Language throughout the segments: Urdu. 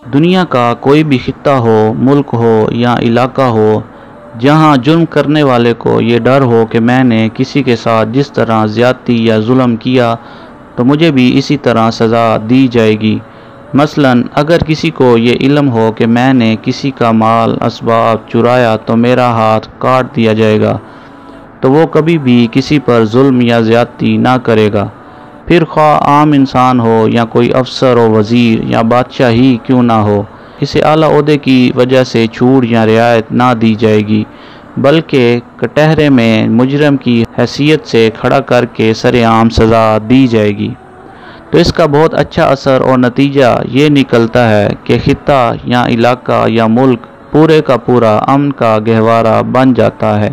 دنیا کا کوئی بھی خطہ ہو، ملک ہو یا علاقہ ہو، جہاں جرم کرنے والے کو یہ ڈر ہو کہ میں نے کسی کے ساتھ جس طرح زیادتی یا ظلم کیا تو مجھے بھی اسی طرح سزا دی جائے گی۔ مثلاً اگر کسی کو یہ علم ہو کہ میں نے کسی کا مال اسباب چرایا تو میرا ہاتھ کاٹ دیا جائے گا، تو وہ کبھی بھی کسی پر ظلم یا زیادتی نہ کرے گا، پھر خواہ عام انسان ہو یا کوئی افسر و وزیر یا بادشاہ ہی کیوں نہ ہو۔ اسے اعلیٰ عہدے کی وجہ سے چھوٹ یا رعایت نہ دی جائے گی، بلکہ کٹہرے میں مجرم کی حیثیت سے کھڑا کر کے سر عام سزا دی جائے گی۔ تو اس کا بہت اچھا اثر اور نتیجہ یہ نکلتا ہے کہ خطہ یا علاقہ یا ملک پورے کا پورا امن کا گہوارہ بن جاتا ہے۔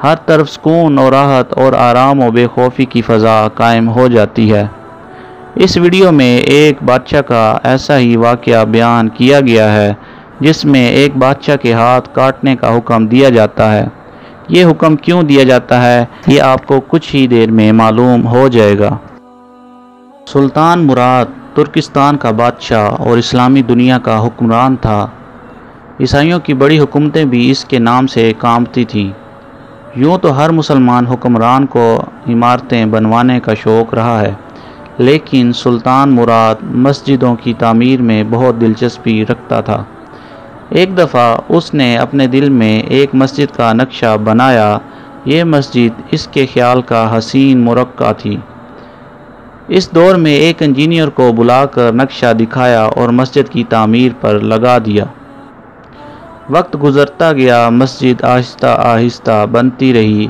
ہر طرف سکون اور راحت اور آرام و بے خوفی کی فضا قائم ہو جاتی ہے۔ اس ویڈیو میں ایک بادشاہ کا ایسا ہی واقعہ بیان کیا گیا ہے جس میں ایک بادشاہ کے ہاتھ کاٹنے کا حکم دیا جاتا ہے۔ یہ حکم کیوں دیا جاتا ہے یہ آپ کو کچھ ہی دیر میں معلوم ہو جائے گا۔ سلطان مراد ترکستان کا بادشاہ اور اسلامی دنیا کا حکمران تھا۔ عیسائیوں کی بڑی حکومتیں بھی اس کے نام سے کانپتی تھیں۔ یوں تو ہر مسلمان حکمران کو عمارتیں بنوانے کا شوق رہا ہے، لیکن سلطان مراد مسجدوں کی تعمیر میں بہت دلچسپی رکھتا تھا۔ ایک دفعہ اس نے اپنے دل میں ایک مسجد کا نقشہ بنایا۔ یہ مسجد اس کے خیال کا حسین مرقع تھی۔ اس دور میں ایک انجینئر کو بلا کر نقشہ دکھایا اور مسجد کی تعمیر پر لگا دیا۔ وقت گزرتا گیا، مسجد آہستہ آہستہ بنتی رہی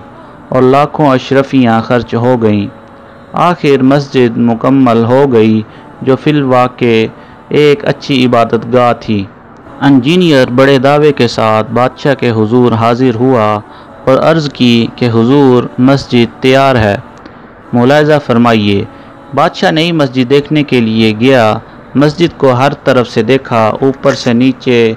اور لاکھوں اشرفیاں خرچ ہو گئیں۔ آخر مسجد مکمل ہو گئی، جو فی الواقع ایک اچھی عبادت گاہ تھی۔ انجینئر بڑے دعوے کے ساتھ بادشاہ کے حضور حاضر ہوا اور عرض کی کہ حضور مسجد تیار ہے، ملاحظہ فرمائیے۔ بادشاہ نئی مسجد دیکھنے کے لیے گیا۔ مسجد کو ہر طرف سے دیکھا، اوپر سے نیچے،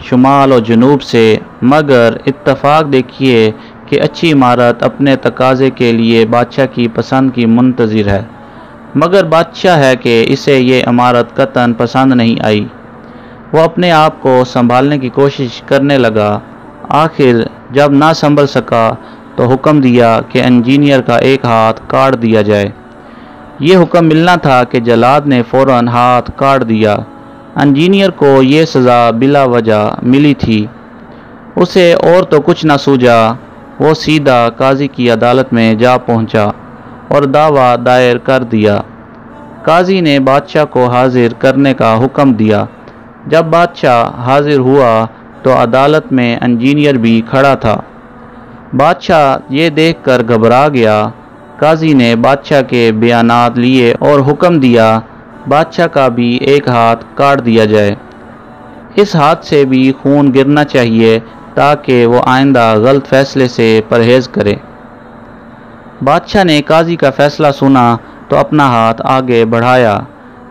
شمال اور جنوب سے، مگر اتفاق دیکھیے کہ اچھی عمارت اپنے تقاضے کے لیے بادشاہ کی پسند کی منتظر ہے، مگر بادشاہ ہے کہ اسے یہ عمارت قطعاً پسند نہیں آئی۔ وہ اپنے آپ کو سنبھالنے کی کوشش کرنے لگا۔ آخر جب نہ سنبھل سکا تو حکم دیا کہ انجینئر کا ایک ہاتھ کاٹ دیا جائے۔ یہ حکم ملنا تھا کہ جلاد نے فوراً ہاتھ کاٹ دیا۔ انجینئر کو یہ سزا بلا وجہ ملی تھی۔ اسے اور تو کچھ نہ سوجا، وہ سیدھا قاضی کی عدالت میں جا پہنچا اور دعویٰ دائر کر دیا۔ قاضی نے بادشاہ کو حاضر کرنے کا حکم دیا۔ جب بادشاہ حاضر ہوا تو عدالت میں انجینئر بھی کھڑا تھا۔ بادشاہ یہ دیکھ کر گھبرا گیا۔ قاضی نے بادشاہ کے بیانات لیے اور حکم دیا بادشاہ کا بھی ایک ہاتھ کاٹ دیا جائے۔ اس ہاتھ سے بھی خون گرنا چاہیے تاکہ وہ آئندہ غلط فیصلے سے پرہیز کرے۔ بادشاہ نے قاضی کا فیصلہ سنا تو اپنا ہاتھ آگے بڑھایا۔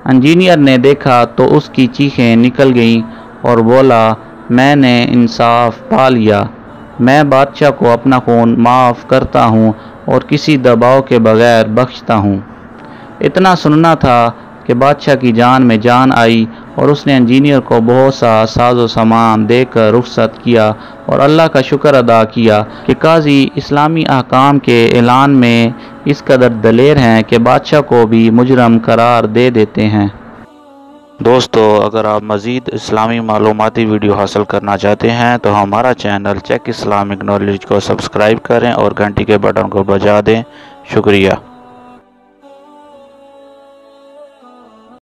انجینئر نے دیکھا تو اس کی چیخیں نکل گئیں اور بولا، میں نے انصاف پا لیا، میں بادشاہ کو اپنا خون معاف کرتا ہوں اور کسی دباؤ کے بغیر بخشتا ہوں۔ اتنا سننا تھا کہ بادشاہ کی جان میں جان آئی اور اس نے انجینئر کو بہت سا ساز و سامان دے کر رخصت کیا اور اللہ کا شکر ادا کیا کہ قاضی اسلامی احکام کے اعلان میں اس قدر دلیر ہیں کہ بادشاہ کو بھی مجرم قرار دے دیتے ہیں۔ دوستو، اگر آپ مزید اسلامی معلوماتی ویڈیو حاصل کرنا چاہتے ہیں تو ہمارا چینل چیک اسلامک نالج کو سبسکرائب کریں اور گھنٹی کے بٹن کو بجا دیں۔ شکریہ۔